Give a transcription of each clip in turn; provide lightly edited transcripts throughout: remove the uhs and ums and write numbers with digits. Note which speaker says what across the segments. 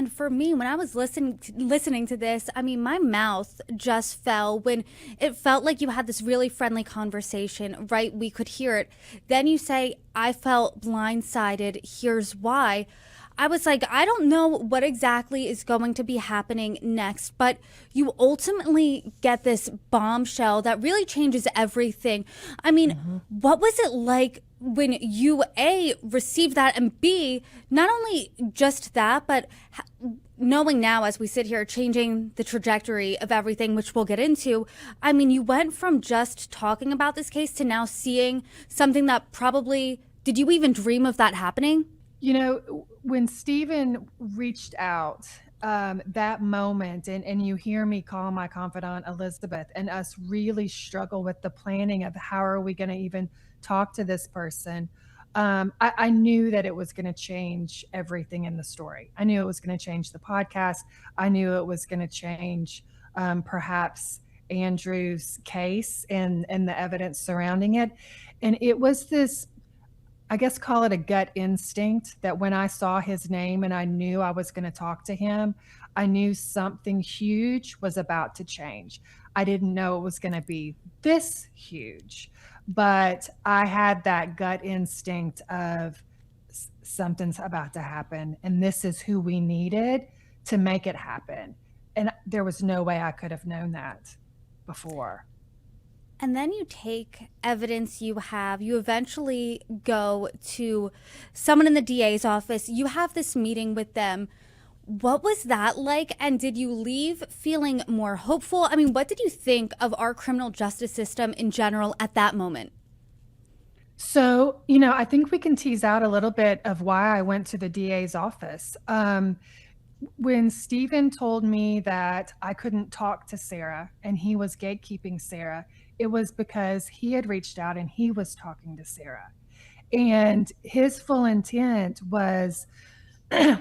Speaker 1: And for me, when I was listening to this, I mean, my mouth just fell when it felt like you had this really friendly conversation, right? We could hear it. Then you say, I felt blindsided. Here's why. I was like, I don't know what exactly is going to be happening next, but you ultimately get this bombshell that really changes everything. I mean, what was it like when you A, received that, and B, not only just that, but knowing now as we sit here, changing the trajectory of everything, which we'll get into. I mean, you went from just talking about this case to now seeing something that probably, did you even dream of that happening?
Speaker 2: You know, when Stephen reached out, that moment, and you hear me call my confidant Elizabeth, and us really struggle with the planning of how are we going to even talk to this person. I knew that it was going to change everything in the story. I knew it was going to change the podcast. I knew it was going to change perhaps Andrew's case and the evidence surrounding it. And it was this, I guess, call it a gut instinct that when I saw his name and I knew I was going to talk to him, I knew something huge was about to change. I didn't know it was going to be this huge, but I had that gut instinct of something's about to happen, and this is who we needed to make it happen. And there was no way I could have known that before.
Speaker 1: And then you take evidence you have, you eventually go to someone in the DA's office, you have this meeting with them. What was that like? And did you leave feeling more hopeful? I mean, what did you think of our criminal justice system in general at that moment?
Speaker 2: So, I think we can tease out a little bit of why I went to the DA's office. When Stephen told me that I couldn't talk to Sarah and he was gatekeeping Sarah, it was because he had reached out and he was talking to Sarah. And his full intent was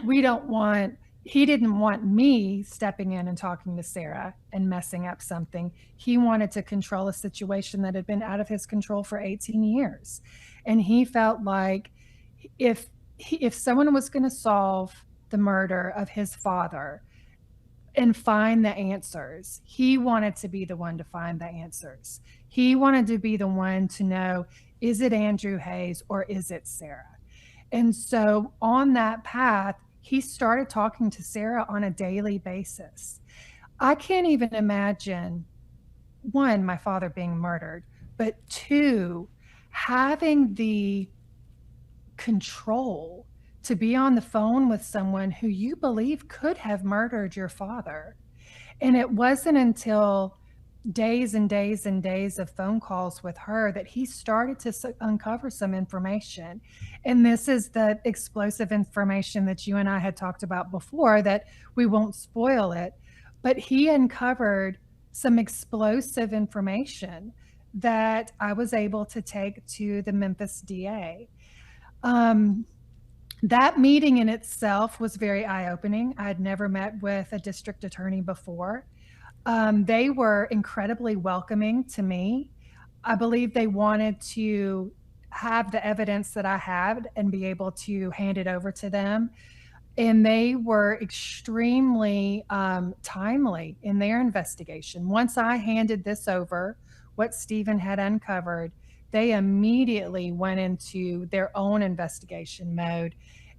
Speaker 2: we don't want, he didn't want me stepping in and talking to Sarah and messing up something. He wanted to control a situation that had been out of his control for 18 years. And he felt like if someone was going to solve the murder of his father and find the answers, he wanted to be the one to find the answers. He wanted to be the one to know, is it Andrew Hayes or is it Sarah? And so on that path, he started talking to Sarah on a daily basis. I can't even imagine, one, my father being murdered, but two, having the control to be on the phone with someone who you believe could have murdered your father. And it wasn't until days and days and days of phone calls with her that he started to uncover some information. And this is the explosive information that you and I had talked about before, that we won't spoil it, but he uncovered some explosive information that I was able to take to the Memphis DA. That meeting in itself was very eye-opening. I had never met with a district attorney before. They were incredibly welcoming to me. I believe they wanted to have the evidence that I had and be able to hand it over to them. And they were extremely timely in their investigation. Once I handed this over, what Stephen had uncovered, they immediately went into their own investigation mode.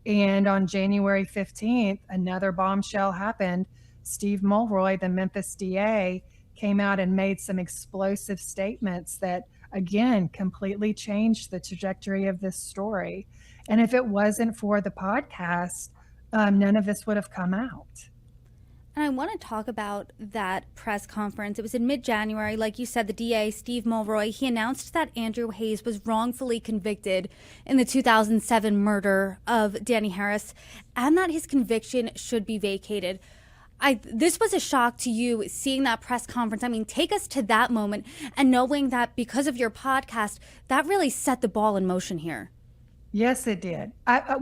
Speaker 2: And on January 15th, another bombshell happened. Steve Mulroy, the Memphis DA, came out and made some explosive statements that, again, completely changed the trajectory of this story. And if it wasn't for the podcast, none of this would have come out.
Speaker 1: And I want to talk about that press conference. It was in mid-January. Like you said, the DA, Steve Mulroy, he announced that Andrew Hayes was wrongfully convicted in the 2007 murder of Danny Harris and that his conviction should be vacated. This was a shock to you, seeing that press conference. I mean, take us to that moment and knowing that because of your podcast, that really set the ball in motion here.
Speaker 2: Yes, it did.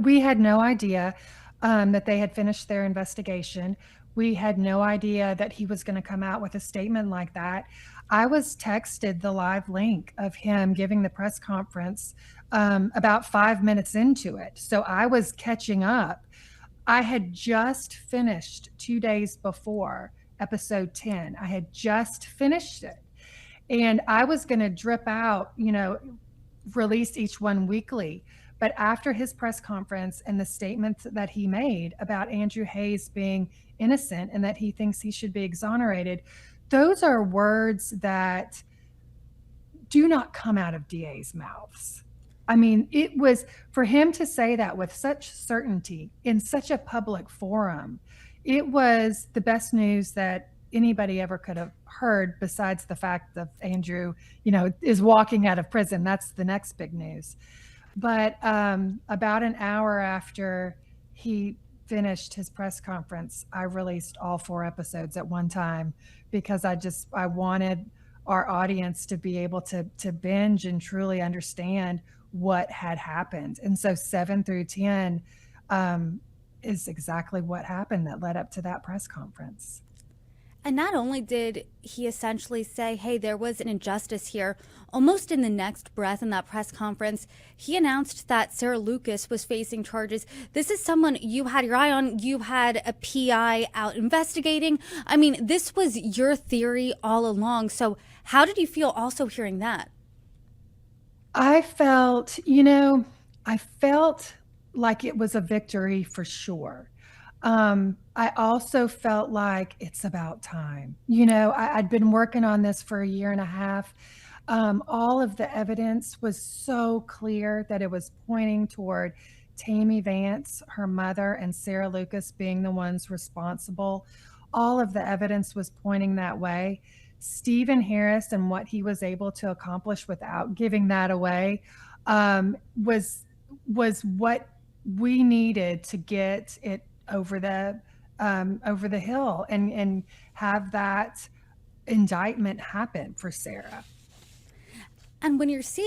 Speaker 2: We had no idea that they had finished their investigation. We had no idea that he was going to come out with a statement like that. I was texted the live link of him giving the press conference about 5 minutes into it. So I was catching up. I had just finished 2 days before episode 10. I had just finished it. And I was going to drip out, release each one weekly. But after his press conference and the statements that he made about Andrew Hayes being innocent and that he thinks he should be exonerated, those are words that do not come out of DA's mouths. I mean, it was for him to say that with such certainty in such a public forum. It was the best news that anybody ever could have heard, besides the fact that Andrew, is walking out of prison. That's the next big news. But about an hour after he finished his press conference, I released all 4 episodes at one time because I wanted our audience to be able to binge and truly understand what had happened. And so 7 through 10 is exactly what happened that led up to that press conference.
Speaker 1: And not only did he essentially say, hey, there was an injustice here, almost in the next breath in that press conference, he announced that Sarah Lucas was facing charges. This is someone you had your eye on. You had a PI out investigating. I mean, this was your theory all along. So how did you feel also hearing that?
Speaker 2: I felt, like it was a victory for sure. I also felt like it's about time. I'd been working on this for a year and a half. All of the evidence was so clear that it was pointing toward Tammy Vance, her mother, and Sarah Lucas being the ones responsible. All of the evidence was pointing that way. Stephen Harris and what he was able to accomplish without giving that away was what we needed to get it over the hill and have that indictment happen for Sarah.
Speaker 1: And when you're seeing